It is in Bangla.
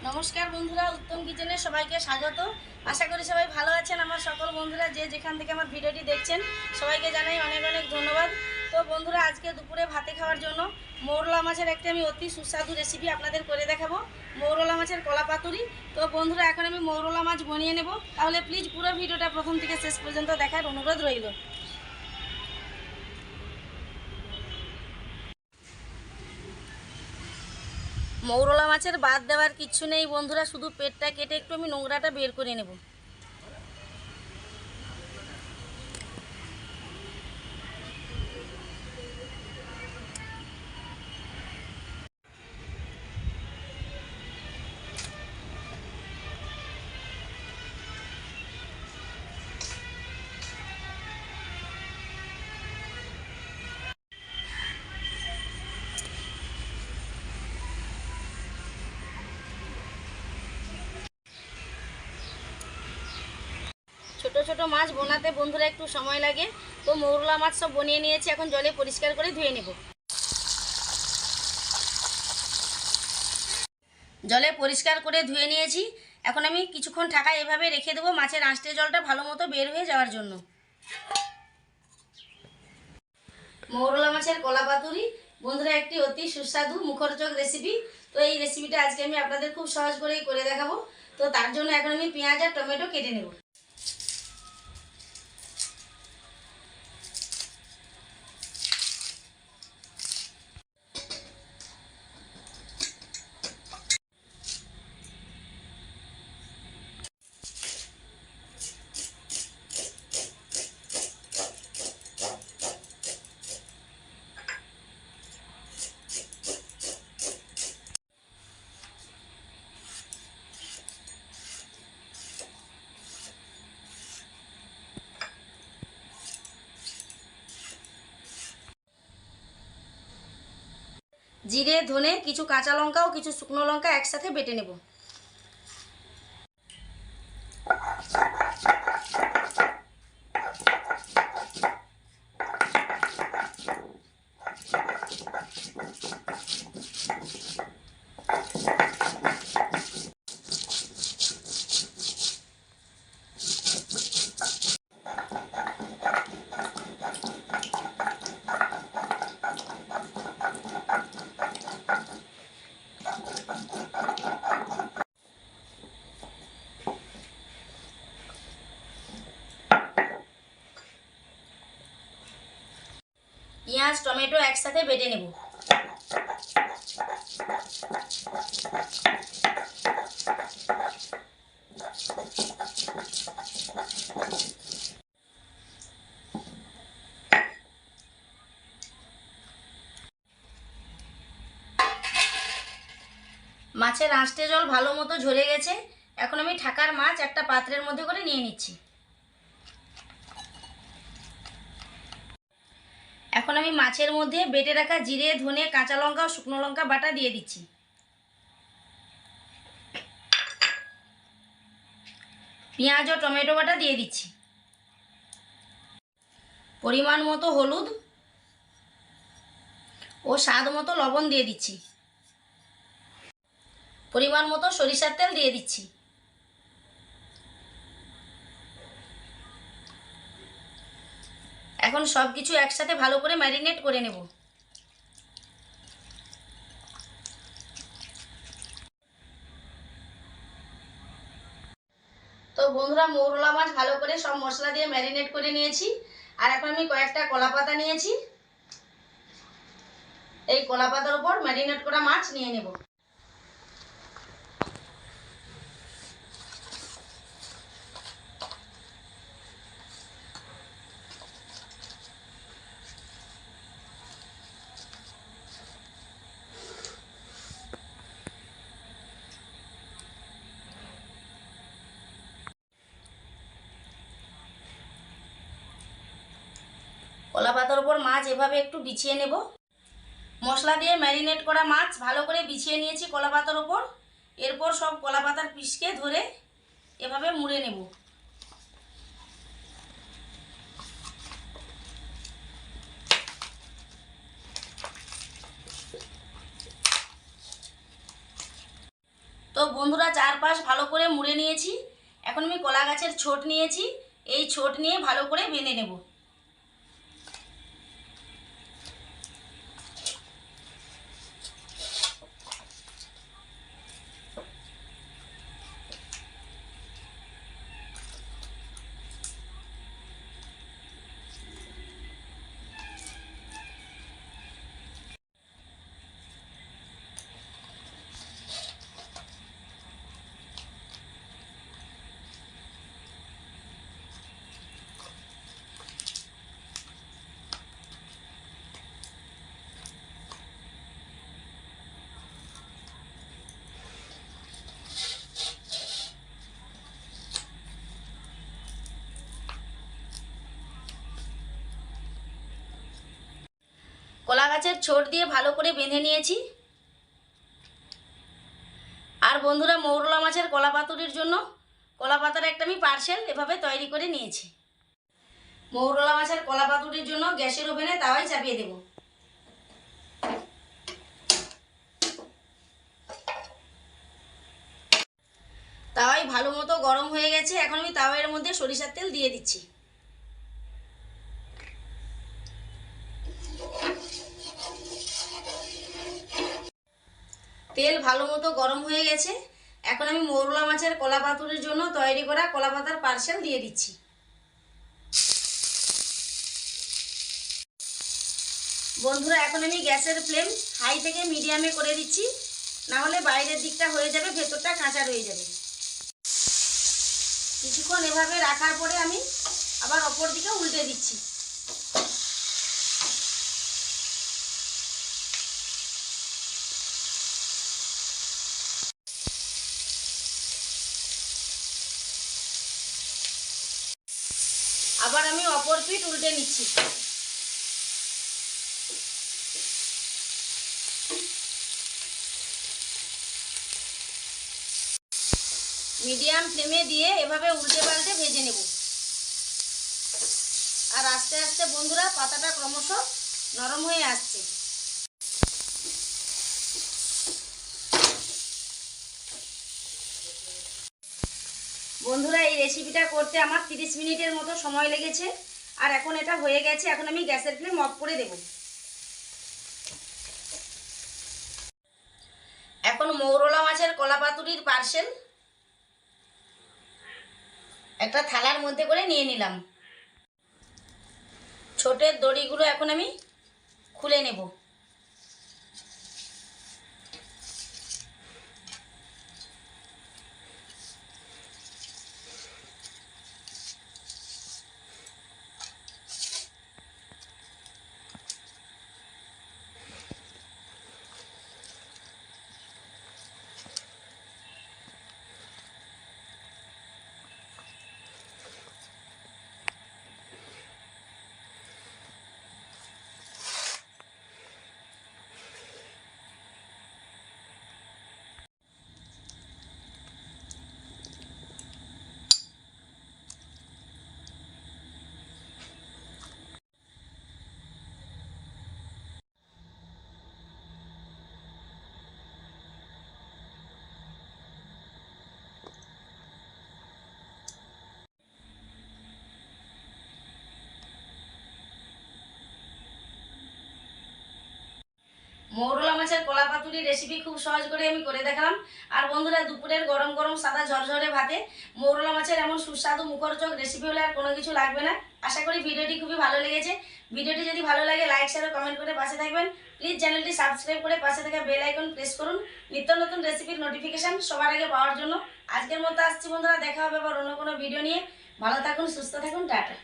নমস্কার বন্ধুরা, উত্তম কিচেনে সবাইকে স্বাগত। আশা করি সবাই ভালো আছেন। আমার সকল বন্ধুরা যে যেখান থেকে আমার ভিডিওটি দেখছেন সবাইকে জানাই অনেক অনেক ধন্যবাদ। তো বন্ধুরা, আজকে দুপুরে ভাতে খাওয়ার জন্য মৌরলা মাছের একটি আমি অতি সুস্বাদু রেসিপি আপনাদের করে দেখাবো, মৌরলা মাছের কলা পাতুরি। তো বন্ধুরা, এখন আমি মৌরলা মাছ বানিয়ে নেব। তাহলে প্লিজ পুরো ভিডিওটা প্রথম থেকে শেষ পর্যন্ত দেখার অনুরোধ রইল। মৌরলা মাছের বাদ দেওয়ার কিচ্ছু নেই বন্ধুরা, শুধু পেটটা কেটে একটু আমি নোংরাটা বের করে নেব। ছোট ছোট মাছ বোনাতে বন্ধুরা একটু সময় লাগে। তো মৌরলা মাছ সব বনিয়ে নিয়েছি, এখন জলে পরিষ্কার করে ধুয়ে নেব। জলে পরিষ্কার করে ধুয়ে নিয়েছি। এখন আমি কিছুক্ষণ ঢাকা এভাবে রেখে দেবো, মাছের আঁশটে জলটা ভালো মতো বের হয়ে যাওয়ার জন্য। মৌরলা মাছের কলা পাতুরি বন্ধুরা একটি অতি সুস্বাদু মুখরোচক রেসিপি। তো এই রেসিপিটা আজকে আমি আপনাদের খুব সহজ করেই করে দেখাবো। তো তার জন্য এখন আমি পেঁয়াজ আর টমেটো কেটে নেব। জিরে, ধনে, কিছু কাঁচা লঙ্কা ও কিছু শুকনো লঙ্কা একসাথে বেটে নেব। পেঁয়াজ টমেটো একসাথে বেটে নেব। মাছের আঁশটে জল ভালো মতো ঝরে গেছে। এখন আমি ঢাকার মাছ একটা পাত্রের মধ্যে করে নিয়ে নিচ্ছি। এখন আমি মাছের মধ্যে বেটে রাখা জিরে, ধনে, কাঁচা লঙ্কা ও শুকনো লঙ্কা বাটা দিয়ে দিচ্ছি। পেঁয়াজ ও টমেটো বাটা দিয়ে দিচ্ছি। পরিমাণ মতো হলুদ ও স্বাদ মতো লবণ দিয়ে দিচ্ছি। পরিমাণ মতো সরিষার তেল দিয়ে দিচ্ছি। এখন সব কিছু একসাথে ভালো করে ম্যারিনেট করে নেব। তো বন্ধুরা, মৌরলা মাছ ভালো করে সব মশলা দিয়ে ম্যারিনেট করে নিয়েছি। আর এখন আমি কয়েকটা কলা পাতা নিয়েছি। এই কলা পাতার উপর ম্যারিনেট করা মাছ নিয়ে নেব। কলা পাতার উপর মাছ এভাবে একটু বিছিয়ে নেব। মশলা দিয়ে ম্যারিনেট করা মাছ ভালো করে বিছিয়ে নিয়েছি কলা পাতার উপর। এরপর সব কলা পাতার পিসকে ধরে এভাবে মুড়ে নেব। তো তো বন্ধুরা চারপাশ ভালো করে মুড়ে নিয়েছি। এখন আমি কলা গাছের ছোট নিয়েছি, এই ছোট নিয়ে ভালো করে বেঁধে নেব। কলা গাছের ছোট দিয়ে ভালো করে বেঁধে নিয়েছি। আর বন্ধুরা মৌরলা মাছের কলা পাতুরির জন্য কলা পাতার একটা আমি পার্সেল এভাবে তৈরি করে নিয়েছি। মৌরলা মাছের কলা পাতুরির জন্য গ্যাসের ওভেনে তাওয়ায় চাপিয়ে দেব। তাওয়াই ভালো মতো গরম হয়ে গেছে। এখন আমি তাওয়ার মধ্যে সরিষার তেল দিয়ে দিচ্ছি। তেল ভালো মতো গরম হয়ে গেছে। এখন আমি মৌরলা মাছের কলা পাতুরির জন্য তৈরি করা কলা পাতার পার্সেল দিয়ে দিচ্ছি। বন্ধুরা এখন আমি গ্যাসের ফ্লেম হাই থেকে মিডিয়ামে করে দিচ্ছি, না হলে বাইরের দিকটা হয়ে যাবে, ভেতরটা কাঁচা রয়ে যাবে। কিছুক্ষণ এভাবে রাখার পরে আমি আবার অপর দিকে উল্টে দিচ্ছি। আবার আমি অপর পিঠ উল্টে নিচ্ছি। মিডিয়াম ফ্লেমে দিয়ে এভাবে উল্টে পাল্টে ভেজে নেব। আর আস্তে আস্তে বন্ধুরা পাতাটা ক্রমশ নরম হয়ে আসছে। বন্ধুরা এই রেসিপিটা করতে আমার 30 মিনিটের মতো সময় লেগেছে। আর এখন এটা হয়ে গেছে। এখন আমি গ্যাসের ফ্লেম অফ করে দেব। এখন মৌরলা মাছের কলা পাতুরির পার্সেল একটা থালার মধ্যে করে নিয়ে নিলাম। ছোটের দড়িগুলো এখন আমি খুলে নেব। মৌরলা মাছের কলা পাতুরি রেসিপি খুব সহজ করে আমি করে দেখালাম। আর বন্ধুরা দুপুরের গরম গরম সাদা ঝরঝরে ভাতে মৌরলা মাছের এমন সুস্বাদু মুখরোচক রেসিপি হলে আর কোনো কিছু লাগবে না। আশা করি ভিডিওটি খুবই ভালো লেগেছে। ভিডিওটি যদি ভালো লাগে লাইক শেয়ার কমেন্ট করে পাশে থাকবেন। প্লিজ চ্যানেলটি সাবস্ক্রাইব করে পাশে থাকা বেল আইকন প্রেস করুন নিত্য নতুন রেসিপির নোটিফিকেশান সবার আগে পাওয়ার জন্য। আজকের মতো আসছি বন্ধুরা, দেখা হবে আবার অন্য কোনো ভিডিও নিয়ে। ভালো থাকুন, সুস্থ থাকুন, টাটা।